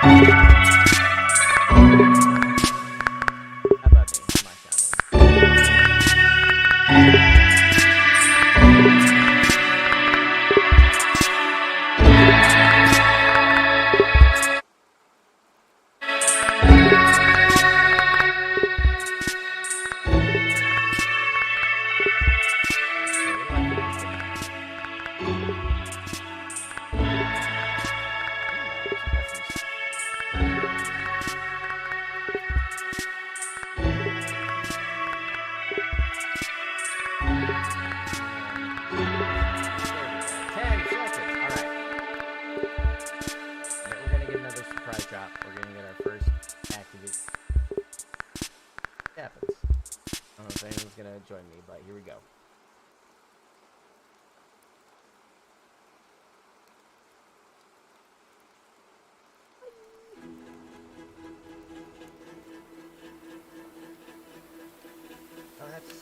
about join me, but here we go. Oh, that is.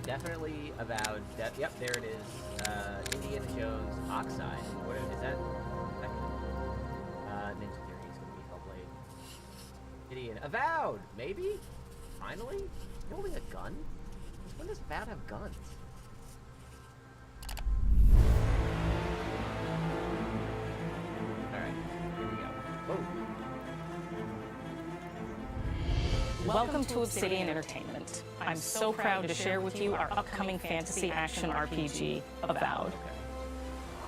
Definitely about that. Yep, there it is. Indiana Jones Oxide. What is that? Ninja Theory is going to be Hellblade. Gideon. Avowed! Maybe? Finally? You're holding a gun? When does Avowed have guns? Alright, here we go. Whoa. Welcome to Obsidian Entertainment. I'm so proud to share with you our upcoming fantasy action RPG, Avowed.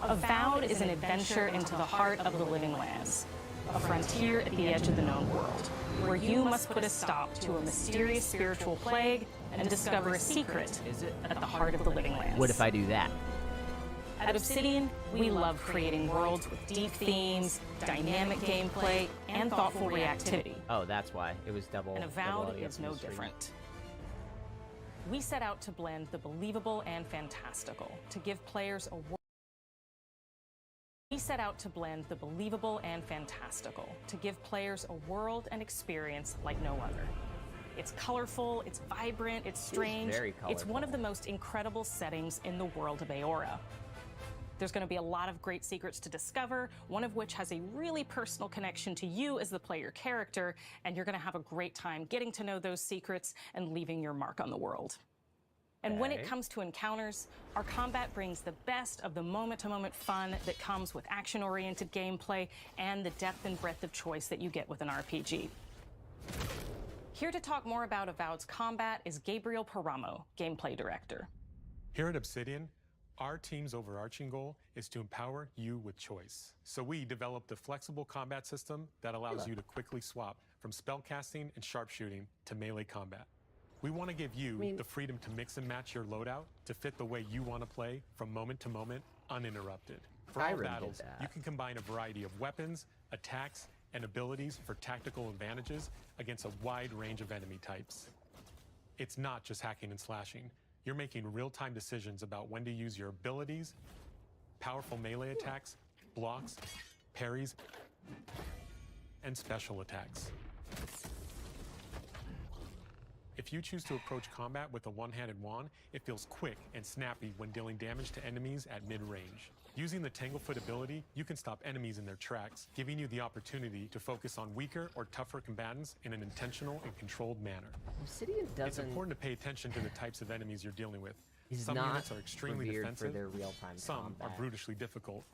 Avowed is an adventure into the heart of the Living Lands, a frontier at the edge of the known world, where you must put a stop to a mysterious spiritual plague and discover a secret at the heart of the Living Lands. What if I do that? At Obsidian, we love creating worlds with deep themes, dynamic gameplay, and thoughtful reactivity. Oh, that's why. It was double. And Avowed double is no different. We set out to blend the believable and fantastical, to give players a world. We set out to blend the believable and fantastical, to give players a world and experience like no other. It's colorful, it's vibrant, it's strange. Very colorful. It's one of the most incredible settings in the world of Eora. There's going to be a lot of great secrets to discover, one of which has a really personal connection to you as the player character, and you're going to have a great time getting to know those secrets and leaving your mark on the world. And when it comes to encounters, our combat brings the best of the moment-to-moment fun that comes with action-oriented gameplay and the depth and breadth of choice that you get with an RPG. Here to talk more about Avowed's combat is Gabriel Paramo, Gameplay Director. Here at Obsidian, our team's overarching goal is to empower you with choice. So we developed a flexible combat system that allows you to quickly swap from spellcasting and sharpshooting to melee combat. We want to give you the freedom to mix and match your loadout to fit the way you want to play from moment to moment, uninterrupted. For all battles, you can combine a variety of weapons, attacks, and abilities for tactical advantages against a wide range of enemy types. It's not just hacking and slashing. You're making real-time decisions about when to use your abilities, powerful melee attacks, blocks, parries, and special attacks. If you choose to approach combat with a one-handed wand, it feels quick and snappy when dealing damage to enemies at mid-range. Using the Tanglefoot ability, you can stop enemies in their tracks, giving you the opportunity to focus on weaker or tougher combatants in an intentional and controlled manner. Obsidian doesn't. It's important to pay attention to the types of enemies you're dealing with. Some units are extremely defensive, for their real-time some combat. are brutally difficult,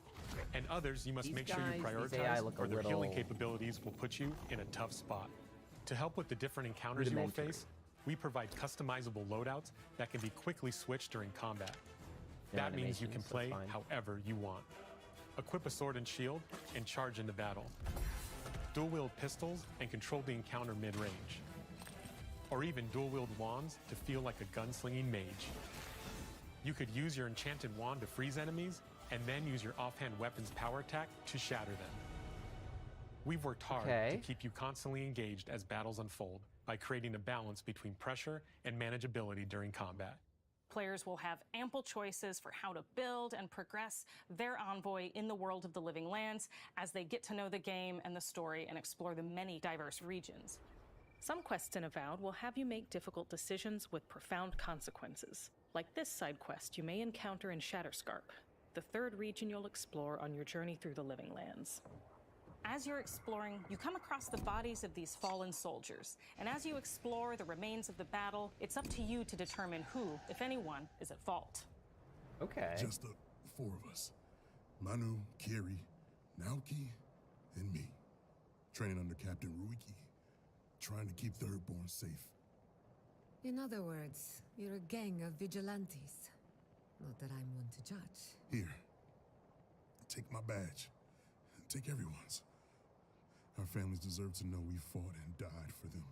and others you must These make sure you AI prioritize, look or a their little- healing capabilities will put you in a tough spot. To help with the different encounters you will face, We provide customizable loadouts that can be quickly switched during combat. Yeah, That means you can animations, play that's fine. however you want. Equip a sword and shield and charge into battle. Dual-wield pistols and control the encounter mid-range. Or even dual-wield wands to feel like a gunslinging mage. You could use your enchanted wand to freeze enemies and then use your offhand weapon's power attack to shatter them. We've worked hard to keep you constantly engaged as battles unfold by creating a balance between pressure and manageability during combat. Players will have ample choices for how to build and progress their envoy in the world of the Living Lands as they get to know the game and the story and explore the many diverse regions. Some quests in Avowed will have you make difficult decisions with profound consequences, like this side quest you may encounter in Shatterscarp, the third region you'll explore on your journey through the Living Lands. As you're exploring, you come across the bodies of these fallen soldiers, and as you explore the remains of the battle, it's up to you to determine who, if anyone, is at fault. Okay. Just the four of us. Manu, Kiri, Naoki, and me. Training under Captain Ruiki. Trying to keep Thirdborn safe. In other words, you're a gang of vigilantes. Not that I'm one to judge. Here. Take my badge. Take everyone's. Our families deserve to know we fought and died for them.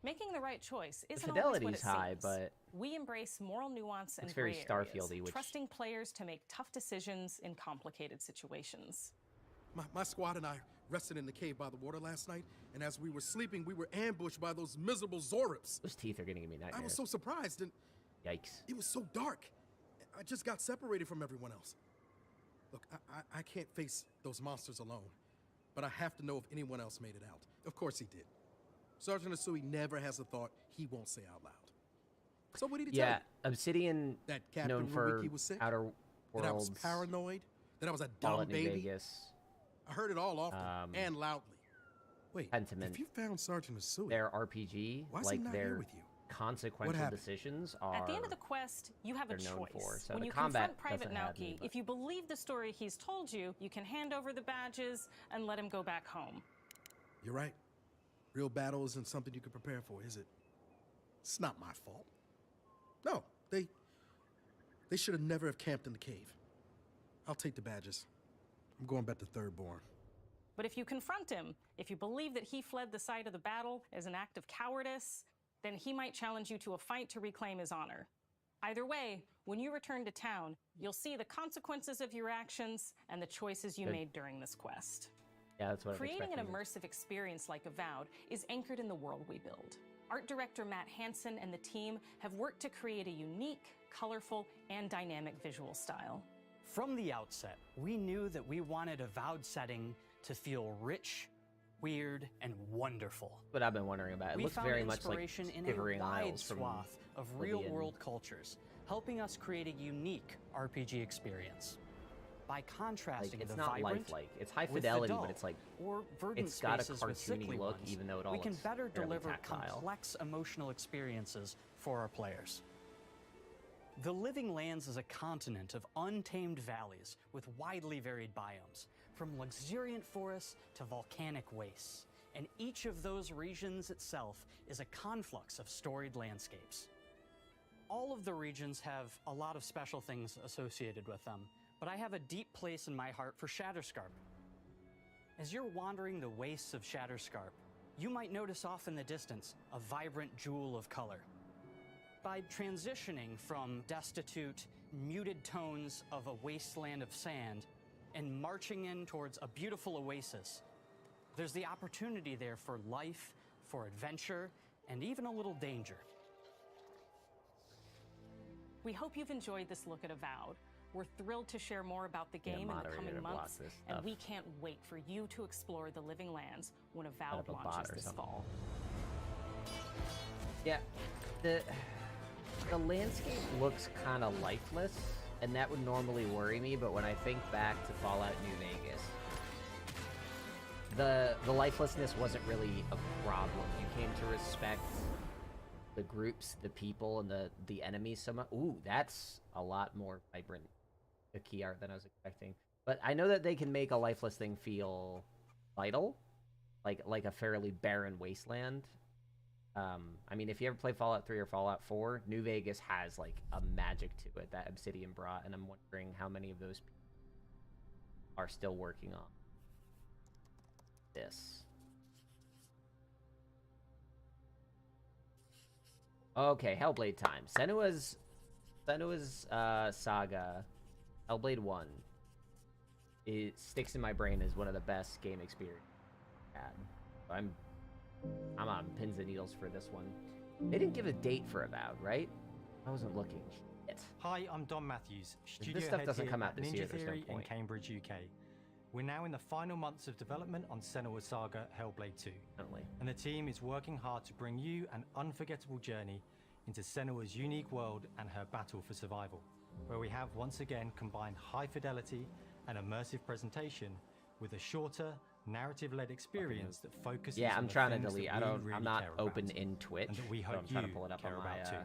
Making the right choice isn't always fidelity's what it high, seems. but we embrace moral nuance and it's very gray Starfield-y, areas, which- trusting players to make tough decisions in complicated situations. My squad and I rested in the cave by the water last night, and as we were sleeping, we were ambushed by those miserable Zorips. Those teeth are gonna give me nightmares. I was so surprised, and Yikes. it was so dark. I just got separated from everyone else. Look, I can't face those monsters alone, but I have to know if anyone else made it out. Of course he did. Sergeant Asui never has a thought he won't say out loud. So what did he tell Yeah, you? Obsidian, That Captain known for Ruiki was sick? Outer That I was Worlds, paranoid? That I was a Fallout dumb New baby? Vegas, I heard it all often and loudly. Wait, Pentiment. if you found Sergeant Asui, their RPG, why is he like not their here with you? consequential happened? decisions are At the end of the quest, you have a they're known choice. for, so when the you combat confront Private doesn't have Naoki, me, but- if you believe the story he's told you, you can hand over the badges and let him go back home. You're right. Real battle isn't something you can prepare for, is it? It's not my fault. No, they should have never have camped in the cave. I'll take the badges. I'm going back to Thirdborn. But if you confront him, if you believe that he fled the site of the battle as an act of cowardice, then he might challenge you to a fight to reclaim his honor. Either way, when you return to town, you'll see the consequences of your actions and the choices you made during this quest. Yeah, that's what Creating I'm an expecting. immersive experience like Avowed is anchored in the world we build. Art director Matt Hansen and the team have worked to create a unique, colorful, and dynamic visual style. From the outset, we knew that we wanted Avowed setting to feel rich, weird, and wonderful. What I've been wondering about. It We looks found very much like inspiration in a Shivering wide Isles from swath of Oblivion. real-world cultures, helping us create a unique RPG experience. By Like, contrasting it's the not vibrant lifelike. It's high with the fidelity, dull, but it's like or verdant it's got a spaces with cartoony sickly look, ones, even though it all we can looks better fairly deliver tactile. complex emotional experiences for our players. The Living Lands is a continent of untamed valleys with widely varied biomes, from luxuriant forests to volcanic wastes. And each of those regions itself is a conflux of storied landscapes. All of the regions have a lot of special things associated with them, but I have a deep place in my heart for Shatterscarp. As you're wandering the wastes of Shatterscarp, you might notice off in the distance a vibrant jewel of color. By transitioning from destitute, muted tones of a wasteland of sand and marching in towards a beautiful oasis, there's the opportunity there for life, for adventure, and even a little danger. We hope you've enjoyed this look at Avowed. We're thrilled to share more about the Yeah, game in the moderator coming to block months, this and stuff. we can't wait for you to explore the Living Lands when Avowed up a bot launches or this something. fall. Yeah, the landscape looks kind of lifeless, and that would normally worry me. But when I think back to Fallout New Vegas, the lifelessness wasn't really a problem. You came to respect the groups, the people, and the enemies so much. Ooh, that's a lot more vibrant, the key art than I was expecting. But I know that they can make a lifeless thing feel vital, like a fairly barren wasteland. I mean, if you ever play Fallout 3 or Fallout 4, New Vegas has like a magic to it that Obsidian brought, and I'm wondering how many of those people are still working on this. Okay, Hellblade time. Senua's saga, Hellblade 1, it sticks in my brain as one of the best game experiences I've had. I'm on pins and needles for this one. They didn't give a date for Avowed, right? I wasn't looking. Shit. Hi, I'm Don Matthews, studio This stuff head doesn't here come out at this Ninja year, there's no Theory in point. Cambridge, UK. We're now in the final months of development on Senua's Saga Hellblade 2, Definitely. and the team is working hard to bring you an unforgettable journey into Senua's unique world and her battle for survival, where we have once again combined high fidelity and immersive presentation with a shorter, narrative-led experience that focuses Yeah, on I'm the trying to things that delete. we I'm really not care open about, in Twitch, and that we so hope I'm trying to you pull it up care on my. about too.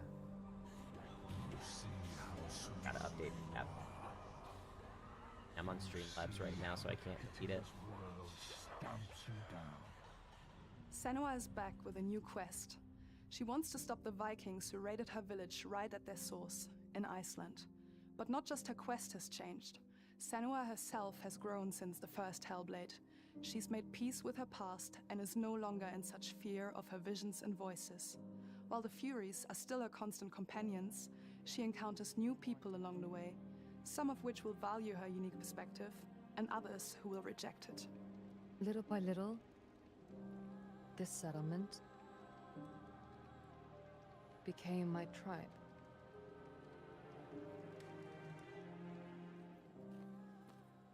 Gotta update the app. I'm on Streamlabs right now, so I can't read it. Senua is back with a new quest. She wants to stop the Vikings who raided her village right at their source, in Iceland. But not just her quest has changed. Senua herself has grown since the first Hellblade. She's made peace with her past and is no longer in such fear of her visions and voices. While the Furies are still her constant companions, she encounters new people along the way, some of which will value her unique perspective, and others who will reject it. Little by little, this settlement became my tribe.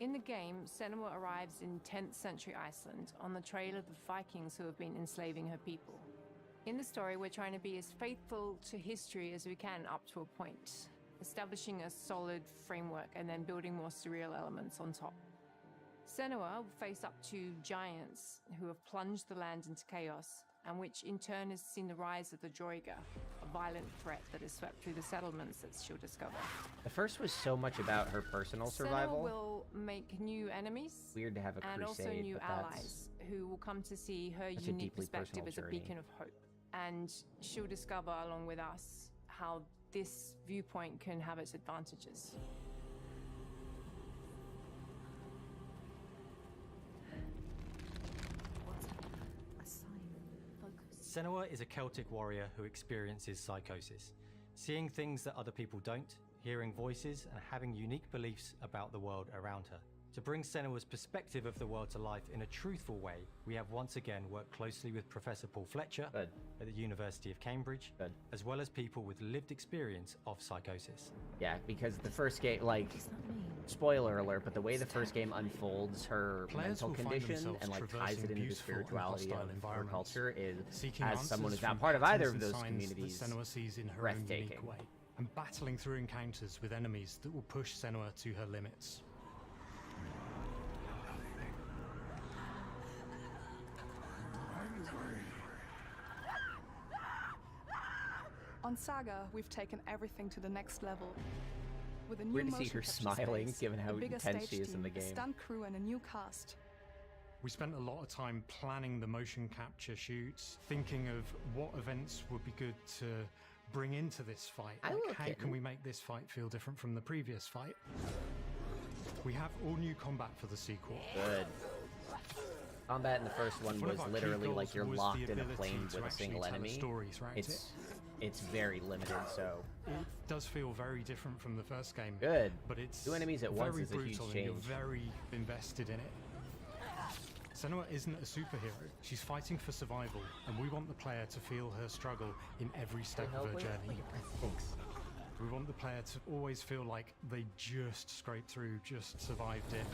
In the game, Senua arrives in 10th century Iceland on the trail of the Vikings who have been enslaving her people. In the story, we're trying to be as faithful to history as we can up to a point, establishing a solid framework and then building more surreal elements on top. Senua will face up to giants who have plunged the land into chaos, and which in turn has seen the rise of the Droiga, a violent threat that has swept through the settlements that she'll discover. The first was so much about her personal survival. Senua will make new enemies Weird to have a and crusade, also new but that's allies who will come to see her such a unique deeply perspective personal as a journey. beacon of hope. And she'll discover along with us how this viewpoint can have its advantages. A sign. Focus. Senua is a Celtic warrior who experiences psychosis, seeing things that other people don't, hearing voices, and having unique beliefs about the world around her. To bring Senua's perspective of the world to life in a truthful way, we have once again worked closely with Professor Paul Fletcher Good. at the University of Cambridge, Good. as well as people with lived experience of psychosis. Yeah, because the first game, like, What does that mean? spoiler alert, but the way the first game unfolds her Players mental will find condition themselves and like ties traversing it into the beautiful and spirituality hostile of her environments, culture is, seeking as someone answers who's not from part of patterns either of and those signs communities, that Senua sees in her own breathtaking. unique way, and battling through encounters with enemies that will push Senua to her limits. On Saga, we've taken everything to the next level. With a new Weird to see motion her capture smiling, space, given how a bigger intense stage she is in the team, a game. stunt crew, and a new cast. We spent a lot of time planning the motion capture shoots, thinking of what events would be good to bring into this fight. I Like, look how it. can we make this fight feel different from the previous fight? We have all new combat for the sequel. Good. Combat in the first one One of was our key literally goals like you're was locked the in a ability plane to with a actually single tell a enemy. story throughout It's very limited, so It does feel very different from the first game. good. But it's Two enemies at once very is a huge brutal and you're change. very invested in it. Senua isn't a superhero. She's fighting for survival, and we want the player to feel her struggle in every step of her journey. Thanks. We want the player to always feel like they just scraped through, just survived it.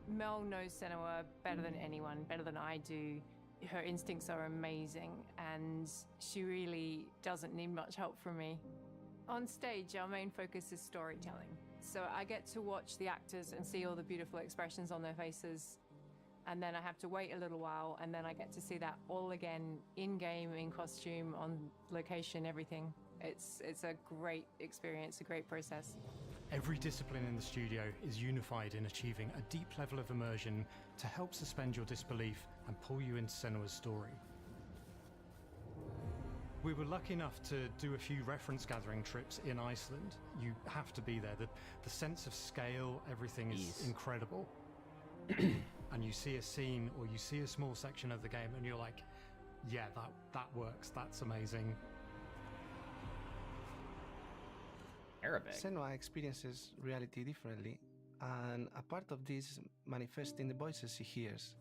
Mel knows Senua better than anyone, better than I do. Her instincts are amazing, and she really doesn't need much help from me. On stage, our main focus is storytelling. So I get to watch the actors and see all the beautiful expressions on their faces, and then I have to wait a little while, and then I get to see that all again in-game, in costume, on location, everything. It's a great experience, a great process. Every discipline in the studio is unified in achieving a deep level of immersion to help suspend your disbelief and pull you into Senua's story. We were lucky enough to do a few reference gathering trips in Iceland. You have to be there. The sense of scale, everything is incredible. And you see a scene or you see a small section of the game and you're like, yeah, that works, that's amazing. Arabic. Senua experiences reality differently, and a part of this manifests in the voices she hears.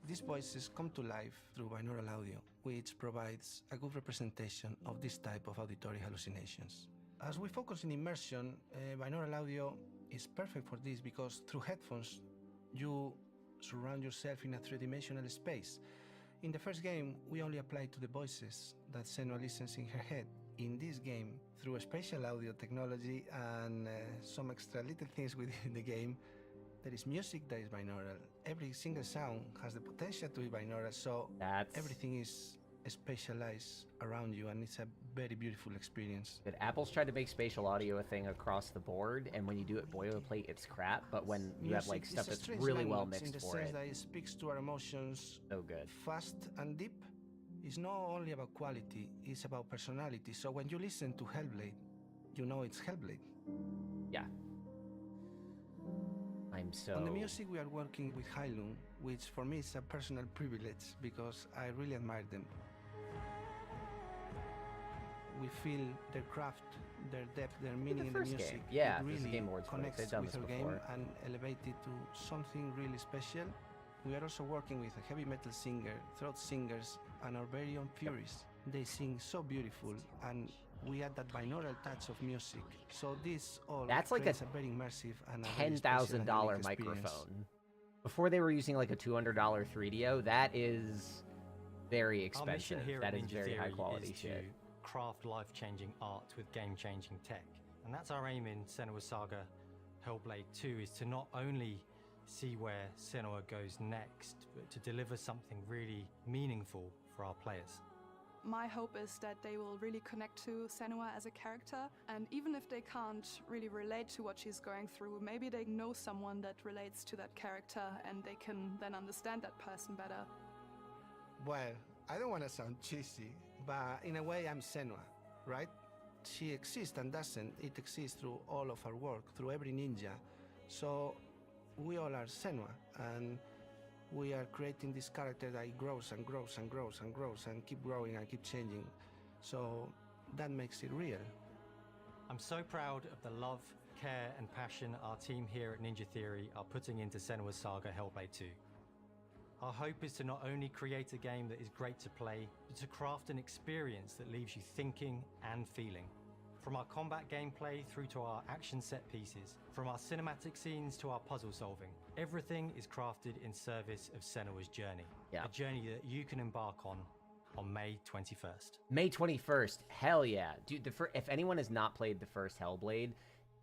These voices come to life through binaural audio, which provides a good representation of this type of auditory hallucinations. As we focus in immersion, binaural audio is perfect for this because through headphones, you surround yourself in a three-dimensional space. In the first game, we only applied to the voices that Senua listens in her head. In this game, through spatial audio technology and some extra little things within the game, there is music that is binaural. Every single sound has the potential to be binaural, so everything is spatialized around you, and it's a very beautiful experience. But Apple's tried to make spatial audio a thing across the board, and when you do it boilerplate, it's crap. But when you have like stuff that's really well mixed in the for sense it, that it speaks to our emotions so good, fast and deep. It's not only about quality; it's about personality. So when you listen to Hellblade, you know it's Hellblade. Yeah. I'm so... On the music, we are working with Heilung, which for me is a personal privilege because I really admire them. We feel their craft, their depth, their meaning in the music. Game. Yeah, it really Game Awards connects with our game and elevates it to something really special. We are also working with a heavy metal singer, throat singers, and our very own Furies. They sing so beautiful, and we add that binaural touch of music. So this all that's like a very immersive and $10,000 microphone. Before they were using like a $200 3DO. That is very expensive. That is very high quality shit. Craft life-changing art with game-changing tech, and that's our aim in Senua's Saga Hellblade 2, is to not only see where Senua goes next, but to deliver something really meaningful for our players. My hope is that they will really connect to Senua as a character, and even if they can't really relate to what she's going through, maybe they know someone that relates to that character and they can then understand that person better. Well, I don't want to sound cheesy, but in a way I'm Senua, right? She exists and doesn't. It exists through all of our work, through every ninja. So we all are Senua, and we are creating this character that grows and grows and grows and grows and keep growing and keep changing. So that makes it real. I'm so proud of the love, care and passion our team here at Ninja Theory are putting into Senua's Saga Hellblade 2. Our hope is to not only create a game that is great to play, but to craft an experience that leaves you thinking and feeling. From our combat gameplay through to our action set pieces, from our cinematic scenes to our puzzle solving, everything is crafted in service of Senua's journey. Yeah. A journey that you can embark on May 21st. May 21st, hell yeah. Dude, if anyone has not played the first Hellblade,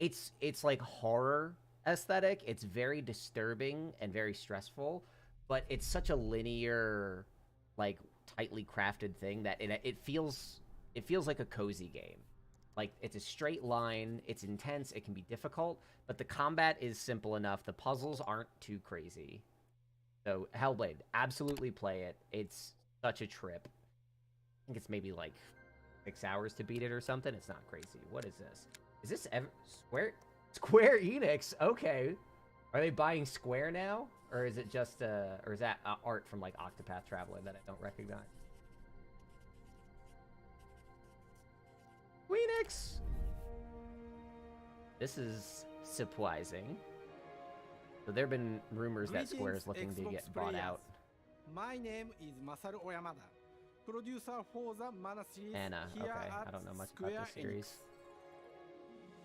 it's like horror aesthetic. It's very disturbing and very stressful, but it's such a linear, like, tightly crafted thing that it feels like a cozy game. Like, it's a straight line, it's intense, it can be difficult, but the combat is simple enough. The puzzles aren't too crazy. So, Hellblade, absolutely play it. It's such a trip. I think it's maybe like 6 hours to beat it or something. It's not crazy. What is this? Is this Square Enix? Okay. Are they buying Square now? Or is it just, or is that art from, like, Octopath Traveler that I don't recognize? Squeenix! This is surprising. So there have been rumors that Square is looking to get bought out. My name is Masaru Oyamada, producer for the Mana series. Anna, here okay, at I don't know much Square about this series.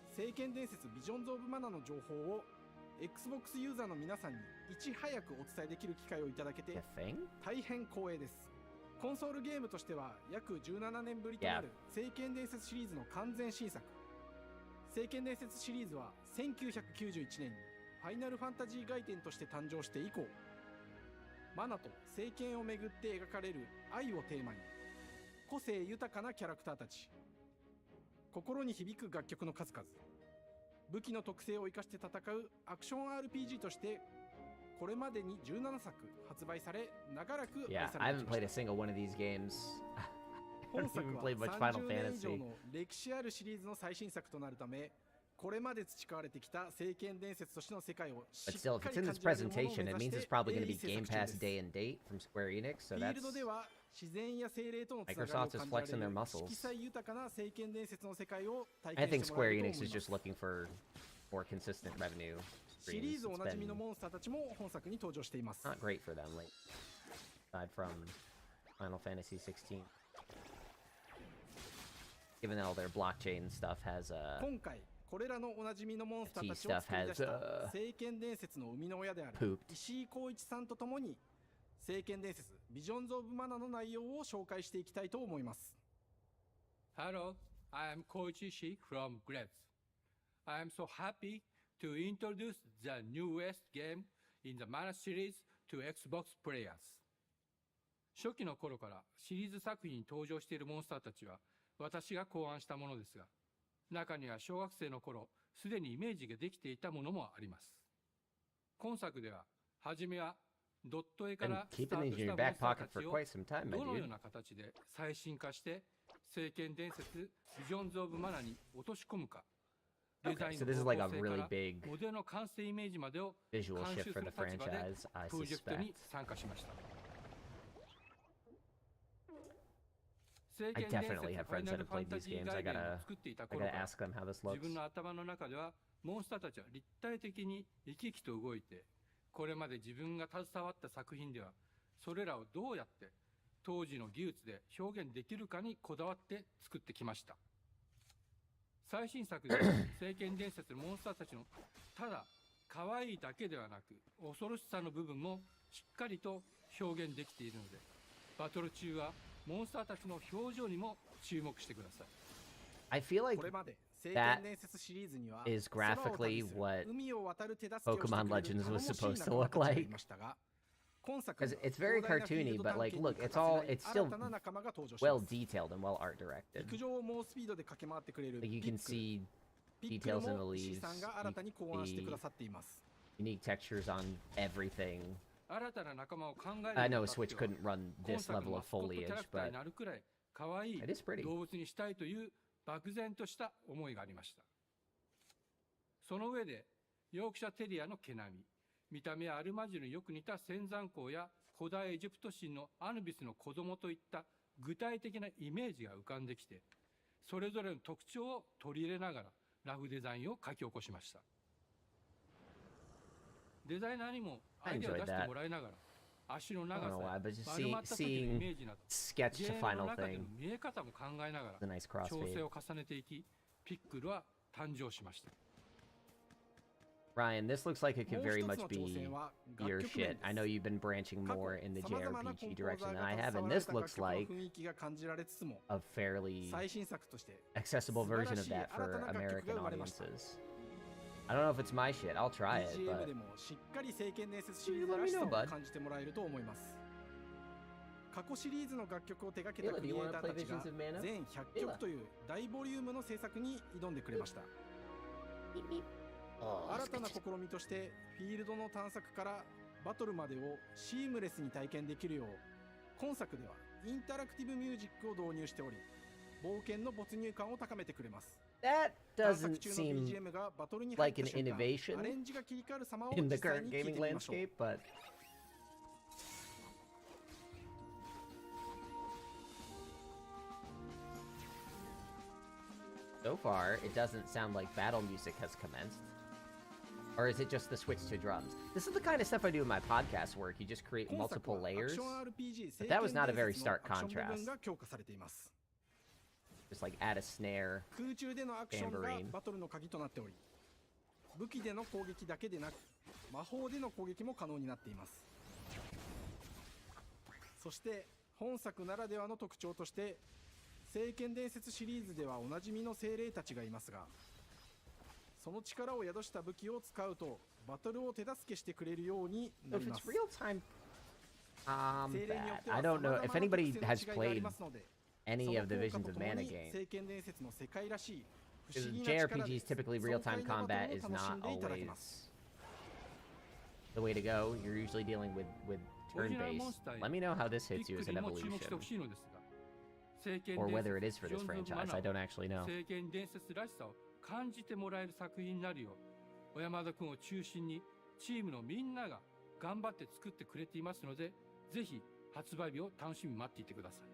聖剣伝説ビジョンズ・オブ・マナの情報を Xbox ユーザーの皆さんにいち早くお伝えできる機会をいただけて大変光栄です。コンソールゲームとしては約17年ぶりとなる聖剣伝説シリーズの完全新作。聖剣伝説シリーズは1991年にファイナルファンタジー外伝として誕生して以降、マナと聖剣をめぐって描かれる愛をテーマに、個性豊かなキャラクターたち、心に響く楽曲の数々、武器の特性を生かして戦うアクション RPG としてこれまでに17作発売され、長らく愛 Yeah, さ I れて haven't きま played a した。 single one of these games. I 本 don't 作 even は play much Final 30年以上 Fantasy. の歴史あるシリーズの最新作となるため、これまで培われてきた聖剣伝説としての世界をし But っ still, if か it's り in 感 this じられるものを presentation, 目 it 指 means して it's probably 鋭 going to 意 be 制 Game 作中 Pass です。 day and date from Square Enix, so フィー that's ルドでは自然や精霊とのつながりを Microsoft is 感じられ flexing their る muscles. 色彩豊かな聖剣伝説の世界を体 I 験 think してもら Square えると Enix 思い is ま just す。 looking for more consistent revenue シリー streams. ズお It's なじみ been のモンスターたちも本作に登場しています。 not great for them, like aside from Final Fantasy 16. Given that all their blockchain stuff has 今回これらのおなじみのモンスターたちを T stuff 作り出した has 聖剣伝説の生みの親である pooped. 石井浩一さんと共に聖剣伝説ビジョンズ・オブ・マナの内容を紹介していきたいと思います。 Hello, I am Koichi Ishii from Grabs. I am so happy to introduce the newest game in the Mana series to Xbox players. 初期の頃からシリーズ作品に登場しているモンスターたちは私が考案したものですが、中には小学生の頃すでにイメージができていたものもあります。今作では初めはドット絵か Been らス keeping ター these ト in し your たモン back スター pocket た for ちを quite some time, my どのよう dude. な形で最新化して聖剣伝説ビジョンズ・オブ・マナに落とし込むか、デザ Okay, イン so の this is 方 like 向 a 性 really から big モデルの完成イメージまでを visual 監修 shift す for る the 立場で franchise, I プロジェクト suspect. に参加しました。 聖 I 剣伝説 definitely フ have ァイ friends ナ that ル have ファン played タ these ジー games. ガ I イデンを gotta 作っていた I 頃 gotta から ask them how this 自 looks. 分の頭の中ではモンスターたちは立体的に生き生きと動いて、これまで自分が携わった作品ではそれらをどうやって当時の技術で表現できるかにこだわって作ってきました。最新作では聖剣伝説のモンスターたちのただ可愛いだけではなく恐ろしさの部分もしっかりと表現できているので、バトル中はモンスターたちの表情にも注目してください。 I feel like これまで聖 that 剣伝説シリーズには is 空を旅 graphically する what 海を渡る手助けをしてくれ Pokemon る Legends 頼も was しい supposed to 仲間 look たちがい like. ましたが、今作 Because は it's very 広大なフィー cartoony, ルド but 探 like, 検 look, に it's 欠か all せない it's still 新たな仲間が登場し well ます。 detailed and well art directed. 陸上を猛スピードで駆け回ってくれる Like ピ you ッ can クル see ピックル details in the も石井 leaves, さんが新たに考案してくださっています。 unique textures on everything. 新たな仲間を考える I に know あたって Switch は couldn't run 今 this 作 level の of マスコットキャ foliage, ラクター but になるくらい可愛い it is pretty. 動物にしたいという漠然とした思いがありました。その上でヨークシャテリアの毛並み、見た目はアルマジルによく似た仙山港や古代エジプト神のアヌビスの子供といった具体的なイメージが浮かんできて、それぞれの特徴を取り入れながらラフデザインを書き起こしました。デザイナーにもアイデアを出してもらいながら、足の I 長 don't know why, さ but just 丸まった時のイ seeing メージなど sketch ゲ to ームの final 中で thing の見え方も考えなが is a ら nice 調整 crossfade. を重ねていき、ピックルは誕生しました。 Ryan, this looks like it could もう very 一つ much の挑 be 戦は your 楽曲面 shit. で I す。 know you've been branching 過去 more in the 様々な JRPG コンポー direction ザー than が I 携 have, わ and られ this た楽 looks 曲の like 雰囲気が感じられつつも a fairly 最新作として accessible 素晴ら version し of い that 新た for な楽曲 American が生まれました audiences. I don't know if it's my shit. I'll try it, BGM but でもしっかり聖剣伝説シリーズ Let ら me しさ know, を bud. 感じてもらえると思います。過去シリーズの楽曲を手掛けた Ayla, ク do リ you エイ wanna ター play たちが Visions of Mana? 全100曲という大ボリュームの制作に挑んでくれました。 oh, 新たな試みとしてフィールドの探索からバトルまでをシームレスに体験できるよう今作ではインタラクティブミュージックを導入しており冒険の没入感を高めてくれます。 that 探索 doesn't 中の seem BGM がバトルに入っ like た an 瞬間 innovation アレンジが切り替わる様を in the 実際 current に聞いて gaming みましょう。 landscape, but so far, it doesn't sound like battle music has commenced. Or is it just the switch to drums? This is the kind of stuff I do in my podcast work. You just create 今作 multiple はアク layers. ション RPG 聖 But that was 剣 not a 伝 very 説のア stark クション部 contrast. 分が強化されています。 Just like add a snare. 空中でのアクションが Tambourine バトルの鍵となっており武器での攻撃だけでなく魔法での攻撃も可能になっています。そして本作ならではの特徴として聖剣伝説シリーズではおなじみの精霊たちがいますがその力を宿した武器を使うとバトルを手助けしてくれるように So な if りま it's す。 real time combat, 精霊によっては I 様 don't 々 know な if 特 anybody 性の has 違いがあり played ますので any of the その効 Visions 果 of ととも Mana に games. 聖剣伝説の世界らしい不 Because 思議な力で JRPGs typically 爽 real 快 time なバトル combat を is 楽し not んでいただけます。 always the way to go. You're usually dealing with turn-based. Let me know how this hits you as an evolution. Or whether it is for this franchise. I don't actually know. 聖剣伝説らしさを感じてもらえる作品になるよう、小山田君を中心にチームのみんなが頑張って作ってくれていますので、ぜひ発売日を楽しみに待っていてください。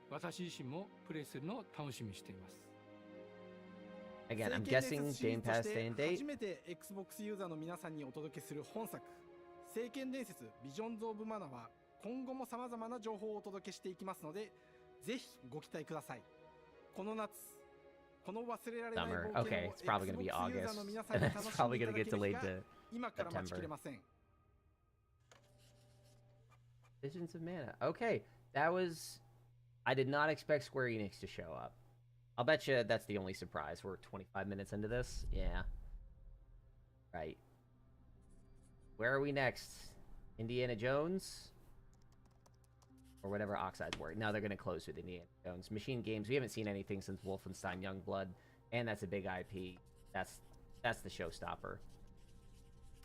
私自身もプレイするのを楽しみにしています。Again, I'm guessing Game Pass day and date. 初めて Xbox ユーザーの皆さんにお届けする本作、聖剣伝説ビジョンズ・オブ・マナは今後も様々な情報をお届けしていきますので、ぜひご期待ください。この夏、この忘れられない冒険を Okay, it's probably going to be Xbox ユーザー August. の皆さんに And 楽 it's しん probably でい going た to だ get ける日 delayed が to 今から待ちきれ September. ません。Visions of Mana. Okay, that was... I did not expect Square Enix to show up. I'll bet you that's the only surprise. We're 25 minutes into this. Yeah. Right. Where are we next? Indiana Jones? Or whatever Oxide's were. No, they're going to close with Indiana Jones. Machine Games, we haven't seen anything since Wolfenstein Youngblood. And that's a big IP. That's the showstopper.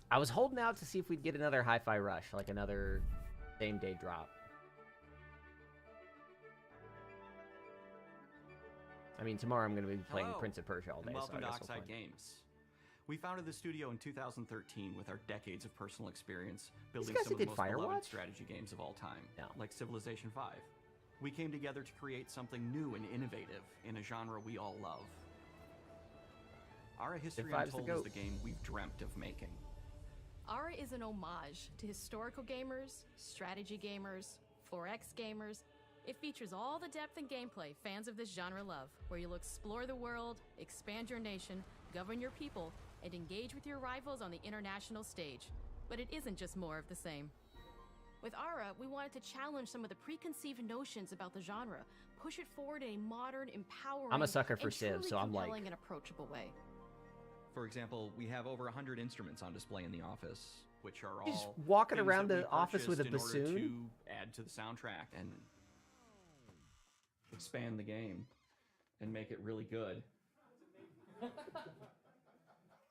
I was holding out to see if we'd get another Hi-Fi Rush. Like another same-day drop. I mean, tomorrow I'm going to be playing Prince of Persia all day. Welcome so to I guess Oxide Games. We founded the studio in 2013 with our decades of personal experience building some of the most beloved strategy games of all time, like Civilization V. We came together to create something new and innovative in a genre we all love. Ara History Untold is the game we've dreamt of making. Ara is an homage to historical gamers, strategy gamers, 4X gamers. It features all the depth and gameplay fans of this genre love, where you'll explore the world, expand your nation, govern your people, and engage with your rivals on the international stage. But it isn't just more of the same. With Ara, we wanted to challenge some of the preconceived notions about the genre, push it forward in a modern, empowering, I'm a sucker for and Civ, truly so I'm like... compelling and approachable way. For example, we have over 100 instruments on display in the office, which are all He's walking things around that we the office with a purchased in order bassoon? to add to the soundtrack and expand the game and make it really good.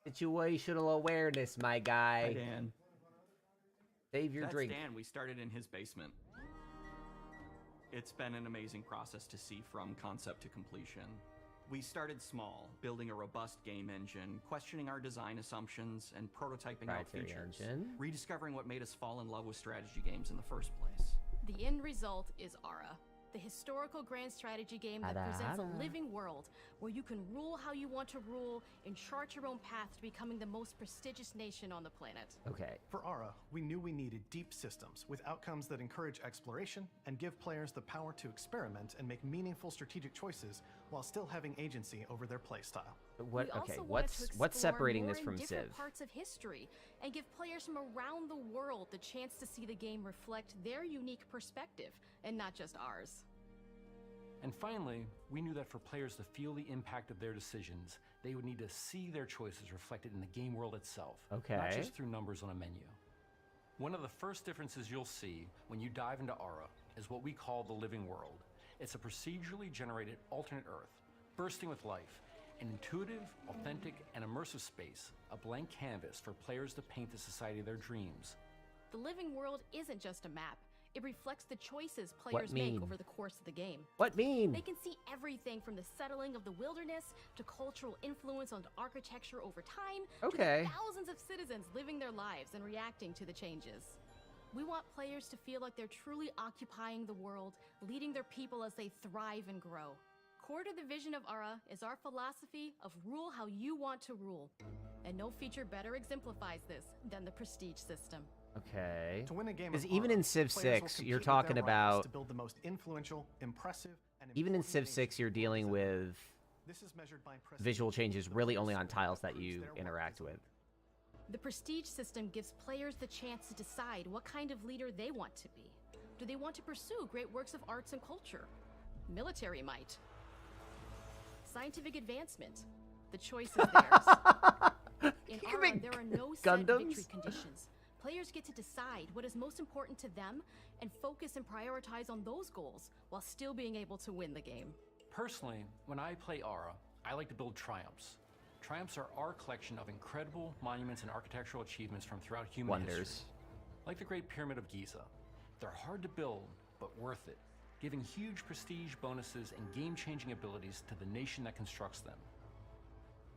Situational awareness, my guy. Hi, Dan. Save your That's drink. Dan. We started in his basement. It's been an amazing process to see from concept to completion. We started small, building a robust game engine, questioning our design assumptions, and prototyping out features, rediscovering what made us fall in love with strategy games in the first place. The end result is Ara, the historical grand strategy game that presents a living world where you can rule how you want to rule and chart your own path to becoming the most prestigious nation on the planet. Okay. For Ara, we knew we needed deep systems with outcomes that encourage exploration and give players the power to experiment and make meaningful strategic choices while still having agency over their playstyle. What? Okay, what's separating this from Civ? Parts of history and give players from around the world the chance to see the game reflect their unique perspective and not just ours. And finally, we knew that for players to feel the impact of their decisions, they would need to see their choices reflected in the game world itself, not just through numbers on a menu. One of the first differences you'll see when you dive into Ara is what we call the living world. It's a procedurally generated alternate Earth, bursting with life, an intuitive, authentic, and immersive space, a blank canvas for players to paint the society of their dreams. The living world isn't just a map. It reflects the choices players make over the course of the game. What mean? They can see everything from the settling of the wilderness to cultural influence on architecture over time to the thousands of citizens living their lives and reacting to the changes. We want players to feel like they're truly occupying the world, leading their people as they thrive and grow. Core to the vision of Ara is our philosophy of rule how you want to rule. And no feature better exemplifies this than the prestige system. Okay. To win a game Because of even Ara, in Civ players will 6, compete you're with their talking rivals about... to build the most influential, impressive, and Even in Civ 6, you're dealing with This is measured by visual changes really only on tiles that you interact with. The prestige system gives players the chance to decide what kind of leader they want to be. Do they want to pursue great works of arts and culture? Military might? Scientific advancement? The choice is theirs. In Ara, there are no set victory conditions. Players get to decide what is most important to them and focus and prioritize on those goals while still being able to win the game. Personally, when I play Ara, I like to build triumphs. Triumphs are our collection of incredible monuments and architectural achievements from throughout human Wonders. history. Like the Great Pyramid of Giza. They're hard to build, but worth it, giving huge prestige bonuses and game-changing abilities to the nation that constructs them.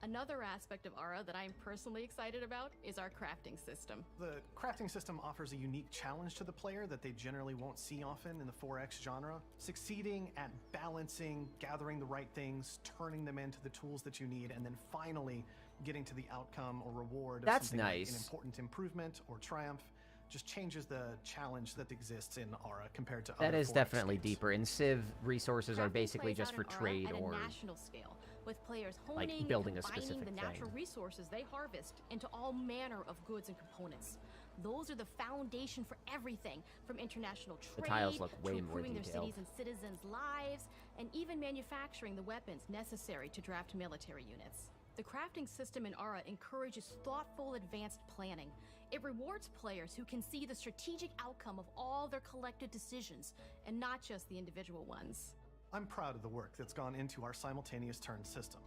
Another aspect of Ara that I'm personally excited about is our crafting system. The crafting system offers a unique challenge to the player that they generally won't see often in the 4X genre. Succeeding at balancing, gathering the right things, turning them into the tools that you need, and then finally getting to the outcome or reward of That's something like nice. an important improvement or triumph just changes the challenge that exists in Ara compared to That other is 4X definitely games. deeper. In Civ, resources are Crafting basically plays just out for in Ara trade at or a national scale, with players like, honing building a and combining specific the natural thing. resources they harvest into all manner of goods and components. Those are the foundation for everything, from international The trade tiles look way to more improving their detailed. cities and citizens' lives, and even manufacturing the weapons necessary to draft military units. The crafting system in Ara encourages thoughtful, advanced planning. It rewards players who can see the strategic outcome of all their collective decisions, and not just the individual ones. I'm proud of the work that's gone into our simultaneous turn system.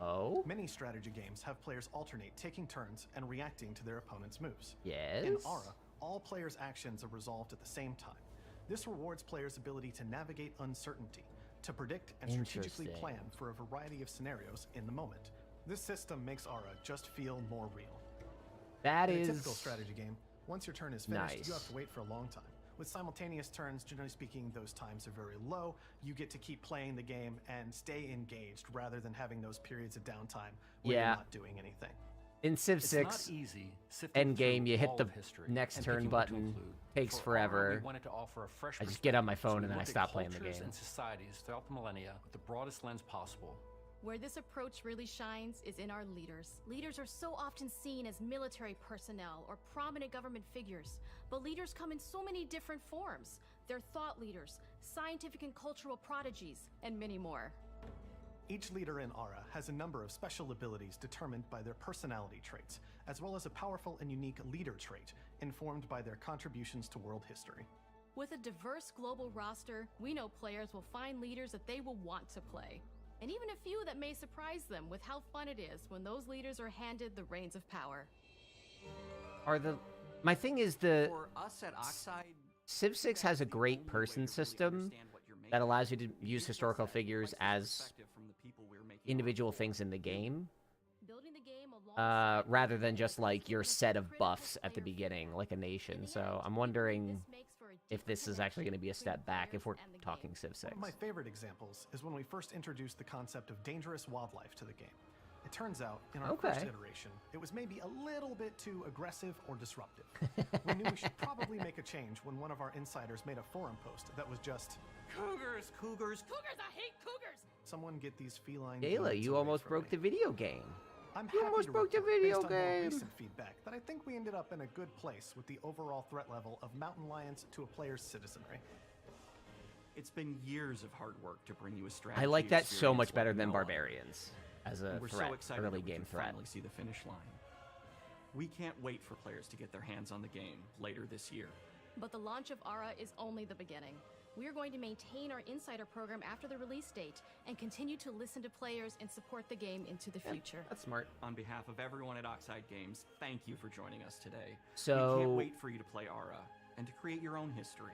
Oh? Many strategy games have players alternate taking turns and reacting to their opponent's moves. Yes? In Ara, all players' actions are resolved at the same time. This rewards players' ability to navigate uncertainty, to predict and strategically Interesting. plan for a variety of scenarios in the moment. This system makes Ara just feel more real. That In is a typical strategy game, once your turn is finished, nice. you have to wait for a long time. With simultaneous turns, generally speaking, those times are very low. You get to keep playing the game and stay engaged rather than having those periods of downtime where Yeah. you're not doing anything. In Civ It's 6, not easy sifting end game, through you hit all the of history next and turn picking what to button, include. takes For Ara, forever. we wanted to offer a fresh I just get on my phone perspective, so and we then I looked at stop playing the cultures game. and societies throughout the millennia with the broadest lens possible. Where this approach really shines is in our leaders. Leaders are so often seen as military personnel or prominent government figures, but leaders come in so many different forms. They're thought leaders, scientific and cultural prodigies, and many more. Each leader in Ara has a number of special abilities determined by their personality traits, as well as a powerful and unique leader trait informed by their contributions to world history. With a diverse global roster, we know players will find leaders that they will want to play. And even a few that may surprise them with how fun it is when those leaders are handed the reins of power. My thing is the For us at Oxide, Civ 6 has a great person system that allows you to use historical figures as individual things in the game, rather than just like your set of buffs at the beginning, like a nation. So I'm wondering if this is actually going to be a step back if we're talking Civ 6. One of my favorite examples is when we first introduced the concept of dangerous wildlife to the game. It turns out, in our first Okay. iteration, it was maybe a little bit too aggressive or disruptive. We knew we should probably make a change when one of our insiders made a forum post that was just, Cougars, cougars, Cougars, I hate cougars! someone get these feline Gayla, demons you away almost from broke me." the video game. I'm You happy almost to broke the report, video based on more game. recent feedback, that I think we ended up in a good place with the overall threat level of mountain lions to a player's citizenry. It's been years of hard work to bring you a strategy. I like that so experience much like better we than know of. Barbarians as a And we're threat, so excited early that we game can threat. finally see the finish line. We can't wait for players to get their hands on the game later this year. But the launch of Ara is only the beginning. We are going to maintain our insider program after the release date and continue to listen to players and support the game into the future. That's smart. On behalf of everyone at Oxide Games, thank you for joining us today. So- we can't wait for you to play Ara and to create your own history.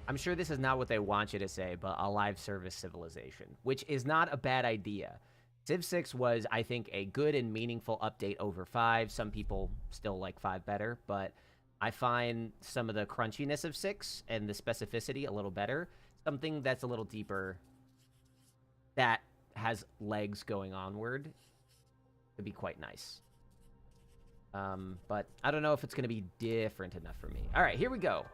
I'm sure this is not what they want you to say, but a live service civilization, which is not a bad idea. Civ 6 was, I think, a good and meaningful update over 5. Some people still like 5 better, but I find some of the crunchiness of 6 and the specificity a little better. Something that's a little deeper, that has legs going onward, would be quite nice. But I don't know if it's going to be different enough for me. All right, here we go.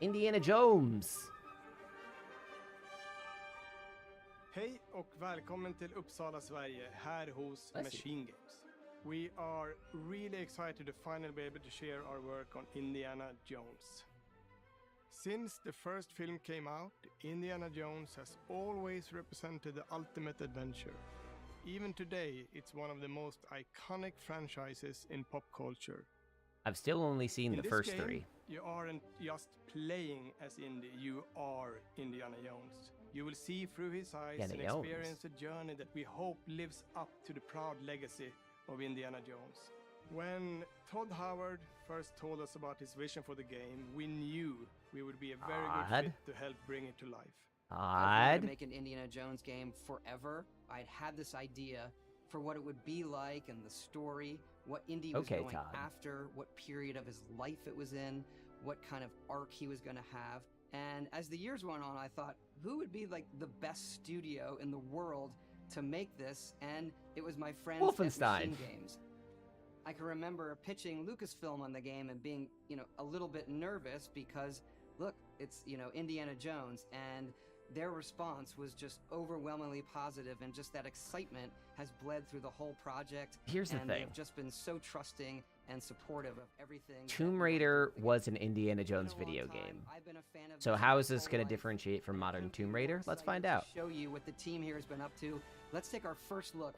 Indiana Jones. Hej och välkommen till Uppsala, Sverige, här hos Machine Games. We are really excited to finally be able to share our work on Indiana Jones. Since the first film came out, Indiana Jones has always represented the ultimate adventure. Even today, it's one of the most iconic franchises in pop culture. I've still only seen the first game, 3. You aren't just playing as Indy, you are Indiana Jones. You will see through his eyes and experience a journey that we hope lives up to the proud legacy of Indiana Jones. When Todd Howard first told us about his vision for the game, we knew we would be a very good fit to help bring it to life. I've wanted to make an Indiana Jones game forever. I'd had this idea for what it would be like and the story, what Indy was going after, what period of his life it was in, what kind of arc he was going to have. And as the years went on, I thought, who would be like the best studio in the world to make this? And it was my friends at Machine Games. I can remember pitching Lucasfilm on the game and being, a little bit nervous because, look, it's, Indiana Jones, and their response was just overwhelmingly positive, and just that excitement has bled through the whole project. Here's the thing. They've just been so trusting and supportive of everything. Tomb Raider was an Indiana Jones video game. So how is this going to differentiate from modern Tomb Raider? Let's find out. Show you what the team here has been up to. Let's take our first look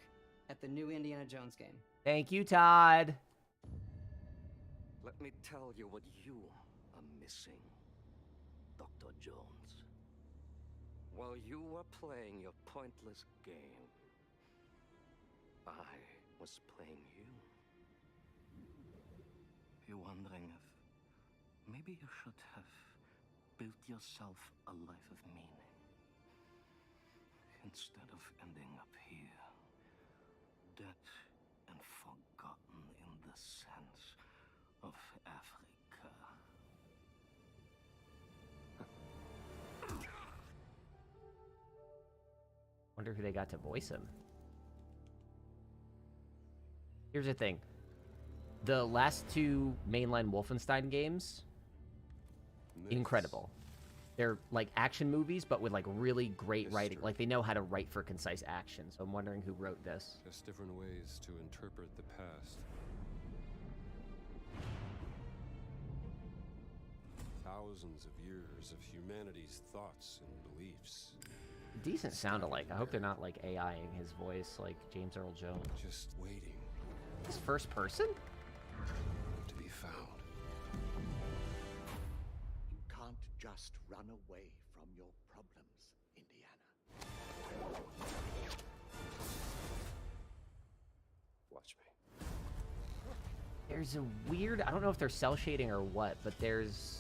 at the new Indiana Jones game. Thank you, Todd. Let me tell you what you are missing, Dr. Jones. While you were playing your pointless game, I was playing you. You're wondering if maybe you should have built yourself a life of meaning instead of ending up here, dead and forgotten in the sands of Africa. Wonder who they got to voice him. Here's the thing. The last 2 mainline Wolfenstein games, incredible. They're like action movies, but with like really great writing. Like they know how to write for concise action. So I'm wondering who wrote this. Just different ways to interpret the past. Thousands of years of humanity's thoughts and beliefs. Decent sound alike. I hope they're not like AIing his voice like James Earl Jones. Just waiting. It's first person? To be found. You can't just run away from your problems, Indiana. Watch me. There's a weird, I don't know if they're cell shading or what, but there's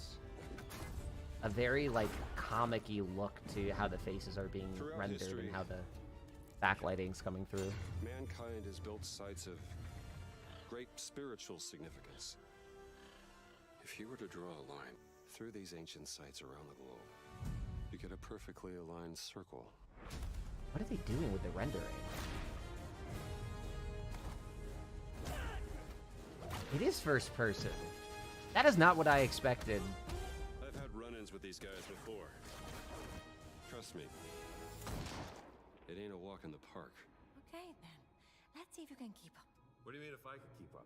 a very like comic-y look to how the faces are being rendered and how the backlighting's coming through. Mankind has built sites of great spiritual significance. If you were to draw a line through these ancient sites around the globe, you get a perfectly aligned circle. What are they doing with the rendering? It is first person. That is not what I expected. I've had run-ins with these guys before. Trust me, it ain't a walk in the park. Okay, then. Let's see if you can keep up. What do you mean if I can keep up?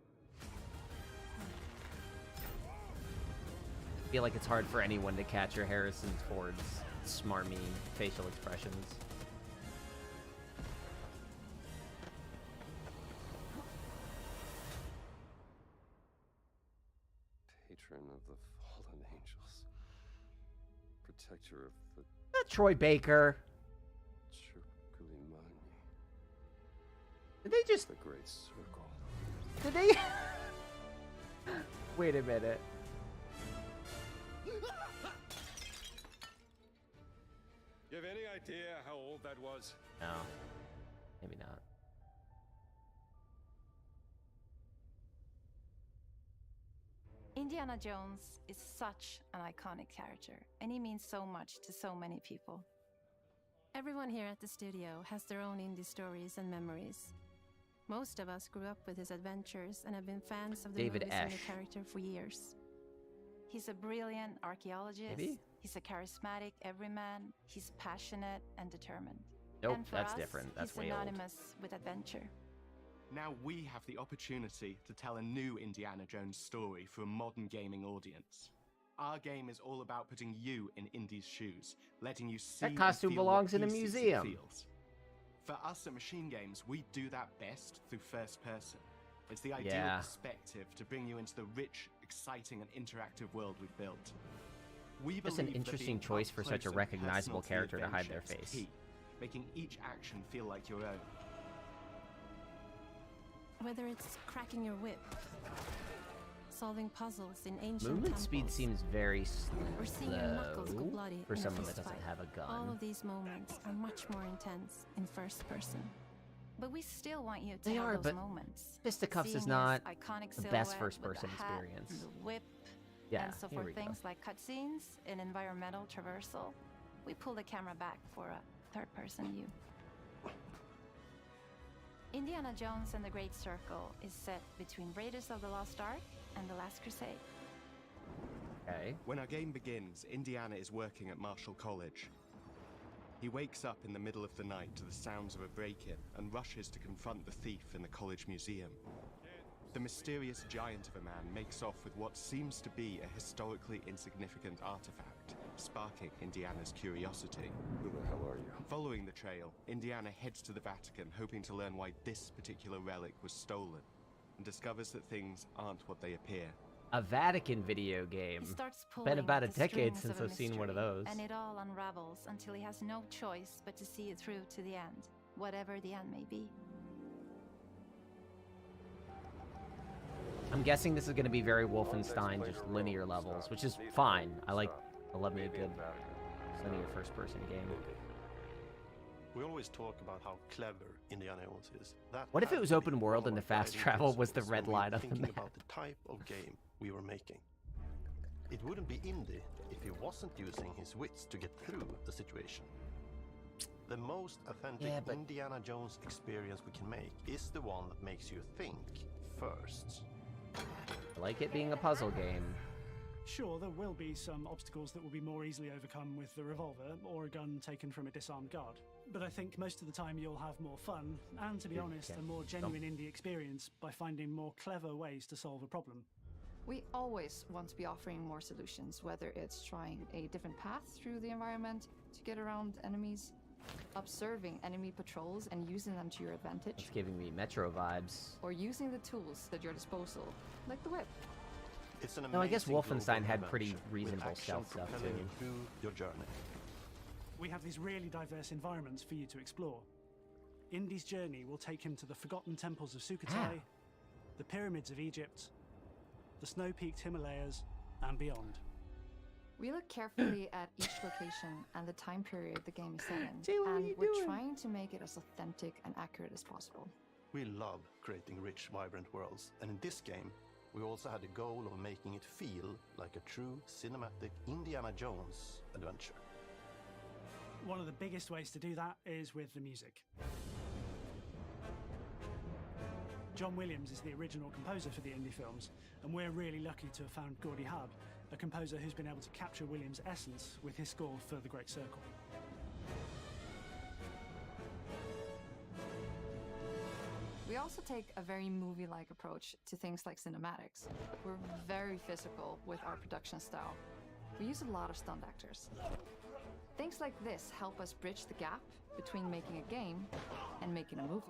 I feel like it's hard for anyone to capture Harrison Ford's smarmy facial expressions. Patron of the fallen angels. Protector of the... Troy Baker. Chukulimani. Did they just... The Great Circle. Did they... Wait a minute. You have any idea how old that was? No. Maybe not. Indiana Jones is such an iconic character, and he means so much to so many people. Everyone here at the studio has their own Indy stories and memories. Most of us grew up with his adventures and have been fans of the movies and the character for years. He's a brilliant archaeologist. Maybe? He's a charismatic everyman. He's passionate and determined. Nope, and for that's us, different. That's he's way old. synonymous with adventure. Now we have the opportunity to tell a new Indiana Jones story for a modern gaming audience. Our game is all about putting you in Indy's shoes, letting you see That costume and feel belongs what in a he sees and museum. feels. For us at Machine Games, we do that best through first person. It's the ideal perspective to bring you into the rich, exciting, and interactive world we've built. Just an interesting choice for such a recognizable character to hide their face. Key, making each action feel like your own. Whether it's cracking your whip, solving puzzles in ancient movement speed seems very or seeing your knuckles go bloody for someone in a that doesn't have a gun. All of these moments are much more intense in first person. But we still want you to They have are, those but moments. Fisticuffs is Seeing not his iconic the best silhouette first-person with the hat, experience. The whip, Yeah, and so here for we go. things like cutscenes and environmental traversal, we pull the camera back for a third-person view. Indiana Jones and the Great Circle is set between Raiders of the Lost Ark and The Last Crusade. Okay. When our game begins, Indiana is working at Marshall College. He wakes up in the middle of the night to the sounds of a break-in and rushes to confront the thief in the college museum. The mysterious giant of a man makes off with what seems to be a historically insignificant artifact, sparking Indiana's curiosity. Who the hell are you? Following the trail, Indiana heads to the Vatican, hoping to learn why this particular relic was stolen, and discovers that things aren't what they appear. A Vatican video game. He starts Been pulling about a at the decade strings since of a I've seen one of mystery, those. and it all unravels until he has no choice but to see it through to the end, whatever the end may be. I'm guessing this is going to be very Wolfenstein, just linear levels, which is fine. I love me a good linear first-person game. We always talk about how clever Indiana Jones is. What if it was open world and the fast travel was the red line on the thinking map? about the type of game we were making. It wouldn't be indie if he wasn't using his wits to get through the situation. The most authentic Indiana Jones experience we can make is the one that makes you think first. I like it being a puzzle game. Sure, there will be some obstacles that will be more easily overcome with the revolver or a gun taken from a disarmed guard. But I think most of the time you'll have more fun, and to be honest, a more genuine indie experience by finding more clever ways to solve a problem. We always want to be offering more solutions, whether it's trying a different path through the environment to get around enemies, observing enemy patrols and using them to your advantage, It's giving me Metro vibes. or using the tools at your disposal, like the whip. It's an No, I guess amazing Wolfenstein global had pretty adventure with reasonable action stealth stuff propelling too. you through your journey. We have these really diverse environments for you to explore. Indy's journey will take him to the forgotten temples of Sukhothai, the pyramids of Egypt, the snow-peaked Himalayas, and beyond. We look carefully at each location and the time period the game is set in, and we're trying to make it as authentic and accurate as possible. We love creating rich, vibrant worlds, and in this game, we also had the goal of making it feel like a true cinematic Indiana Jones adventure. One of the biggest ways to do that is with the music. John Williams is the original composer for the indie films, and we're really lucky to have found Gordy Hub, a composer who's been able to capture Williams' essence with his score for The Great Circle. We also take a very movie-like approach to things like cinematics. We're very physical with our production style. We use a lot of stunt actors. Things like this help us bridge the gap between making a game and making a movie.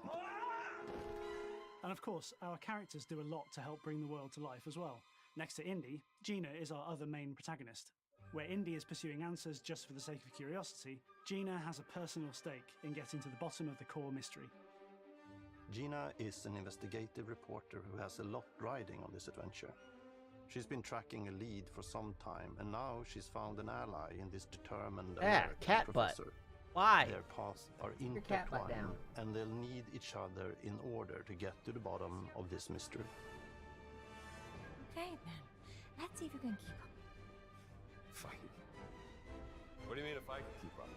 And of course, our characters do a lot to help bring the world to life as well. Next to Indy, Gina is our other main protagonist. Where Indy is pursuing answers just for the sake of curiosity, Gina has a personal stake in getting to the bottom of the core mystery. Gina is an investigative reporter who has a lot riding on this adventure. She's been tracking a lead for some time, and now she's found an ally in this determined American cat butt. professor. Why? Their paths are Your cat butt intertwined, down. and they'll need each other in order to get to the bottom of this mystery. Okay, then. Let's see if you can keep up. Fine. What do you mean if I can keep up?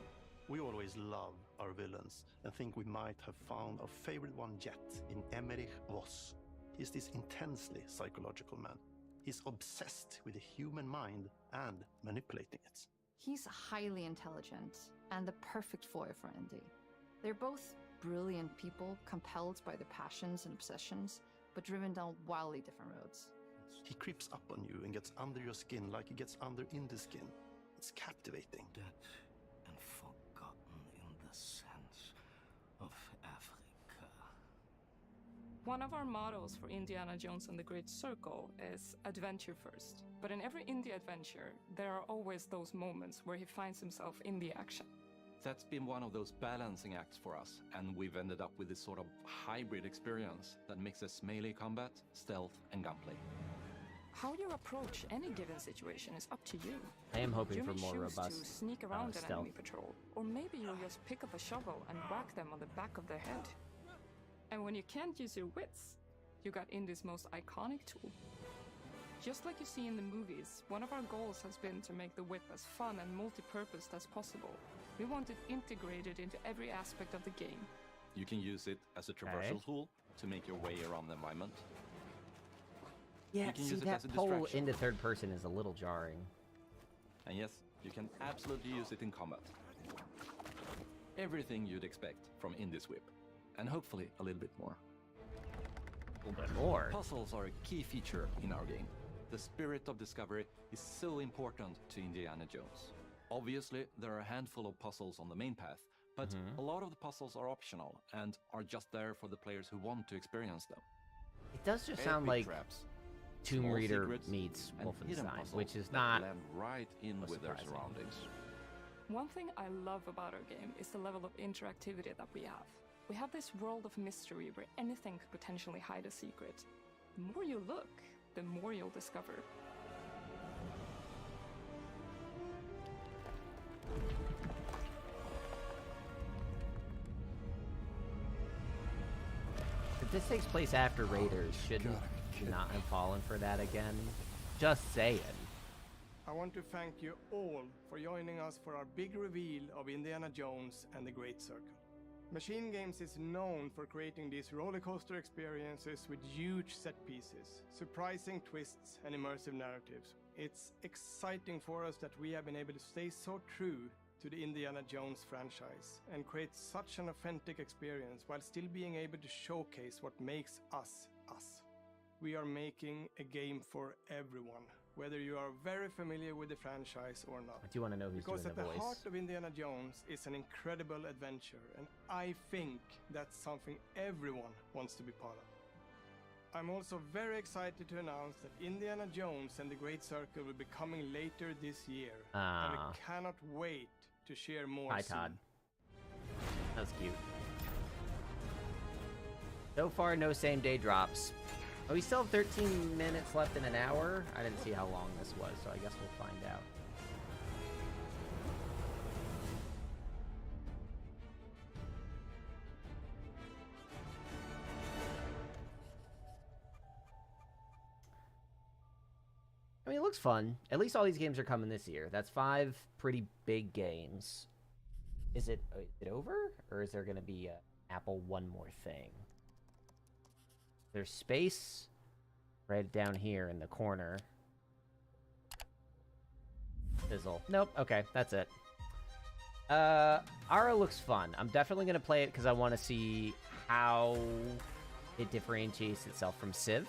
We always love our villains and think we might have found our favorite one yet in Emmerich Voss. He's this intensely psychological man. He's obsessed with the human mind and manipulating it. He's highly intelligent and the perfect foil for Indy. They're both brilliant people, compelled by their passions and obsessions, but driven down wildly different roads. He creeps up on you and gets under your skin like he gets under Indy's skin. It's captivating. Dead and forgotten in the sense of Africa. One of our mottos for Indiana Jones and the Great Circle is adventure first. But in every indie adventure, there are always those moments where he finds himself in the action. That's been one of those balancing acts for us, and we've ended up with this sort of hybrid experience that mixes melee combat, stealth, and gunplay. How you approach any given situation is up to you. I am hoping you for may more choose robust to sneak around an stealth. enemy patrol, or maybe you'll just pick up a shovel and whack them on the back of their head. And when you can't use your wits, you got Indy's most iconic tool. Just like you see in the movies, one of our goals has been to make the whip as fun and multi-purposed as possible. We want it integrated into every aspect of the game. You can use it as a traversal tool to make your way around the environment. Yeah, you can see, use it that as a pull distraction. into third person is a little jarring. And yes, you can absolutely use it in combat. Everything you'd expect from Indy's whip. And hopefully a little bit more. A little bit more? Puzzles are a key feature in our game. The spirit of discovery is so important to Indiana Jones. Obviously, there are a handful of puzzles on the main path, but a lot of the puzzles are optional and are just there for the players who want to experience them. It does just sound like Tomb Raider meets Wolfenstein, which is not blend right in with their surprising. surroundings. One thing I love about our game is the level of interactivity that we have. We have this world of mystery where anything could potentially hide a secret. The more you look, the more you'll discover. If this takes place after Raiders, shouldn't not have fallen for that again? Just saying. I want to thank you all for joining us for our big reveal of Indiana Jones and the Great Circle. Machine Games is known for creating these rollercoaster experiences with huge set pieces, surprising twists, and immersive narratives. It's exciting for us that we have been able to stay so true to the Indiana Jones franchise and create such an authentic experience while still being able to showcase what makes us us. We are making a game for everyone, whether you are very familiar with the franchise or not. I do want to know who's because doing at the the voice. heart of Indiana Jones is an incredible adventure, and I think that's something everyone wants to be part of. I'm also very excited to announce that Indiana Jones and the Great Circle will be coming later this year, and we cannot wait to share more Hi, soon. Todd. That was cute. So far, no same-day drops. Oh, we still have 13 minutes left in an hour? I didn't see how long this was, so I guess we'll find out. I mean, it looks fun. At least all these games are coming this year. That's 5 pretty big games. Is it over? Or is there going to be Apple one more thing? There's space right down here in the corner. Fizzle. Nope. Okay, that's it. Ara looks fun. I'm definitely going to play it because I want to see how it differentiates itself from Civ.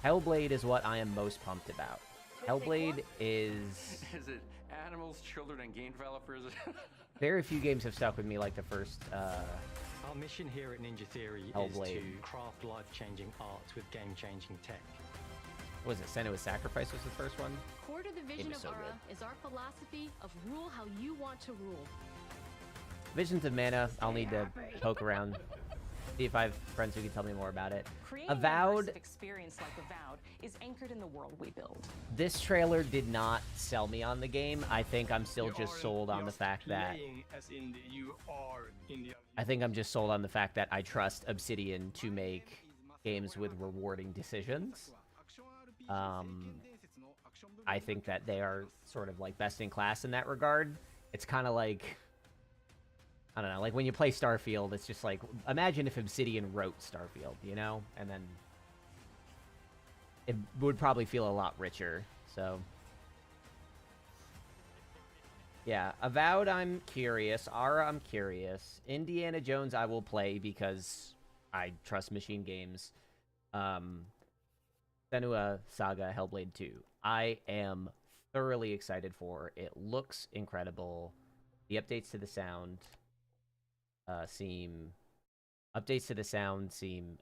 Hellblade is what I am most pumped about. Hellblade is... Is it animals, children, and game developers? Very few games have stuck with me like the first, Our mission here at Ninja Theory Hellblade. is to craft life-changing art with game-changing tech. What was it? Senua's Sacrifice was the first one? Core to the vision was of so Ara good. is our philosophy of rule how you want to rule. Visions of Mana, I'll need to poke around. See if I have friends who can tell me more about it. Creating an Avowed, immersive experience like Avowed is anchored in the world we build. this trailer did not sell me on the game. I think I'm still just sold on the fact that... Playing as indie, you are Indiana. I think I'm just sold on the fact that I trust Obsidian to make games with rewarding decisions. I think that they are sort of like best in class in that regard. It's kind of like... I don't know, like when you play Starfield, it's just like, imagine if Obsidian wrote Starfield, you know? And then it would probably feel a lot richer, so... Yeah, Avowed, I'm curious. Ara, I'm curious. Indiana Jones, I will play because I trust Machine Games. Senua Saga Hellblade 2. I am thoroughly excited for. It looks incredible. The updates to the sound seem Updates to the sound seem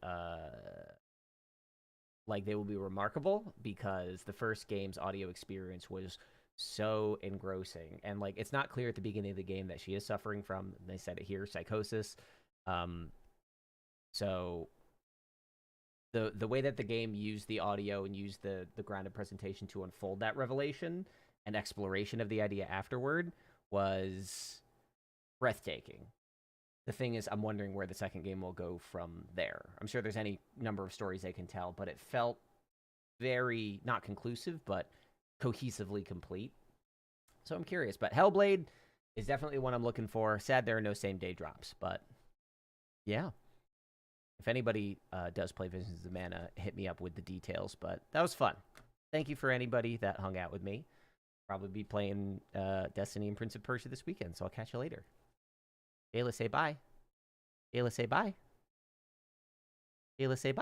like they will be remarkable because the first game's audio experience was so engrossing. And, like, it's not clear at the beginning of the game that she is suffering from, they said it here, psychosis. So the way that the game used the audio and used the grounded presentation to unfold that revelation and exploration of the idea afterward was breathtaking. The thing is, I'm wondering where the second game will go from there. I'm sure there's any number of stories they can tell, but it felt very, not conclusive, but cohesively complete. So I'm curious. But Hellblade is definitely one I'm looking for. Sad there are no same-day drops, but yeah. If anybody does play Visions of Mana, hit me up with the details. But that was fun. Thank you for anybody that hung out with me. Probably be playing Destiny and Prince of Persia this weekend, so I'll catch you later. Ayla, say bye. Ayla, say bye. Ayla, say bye.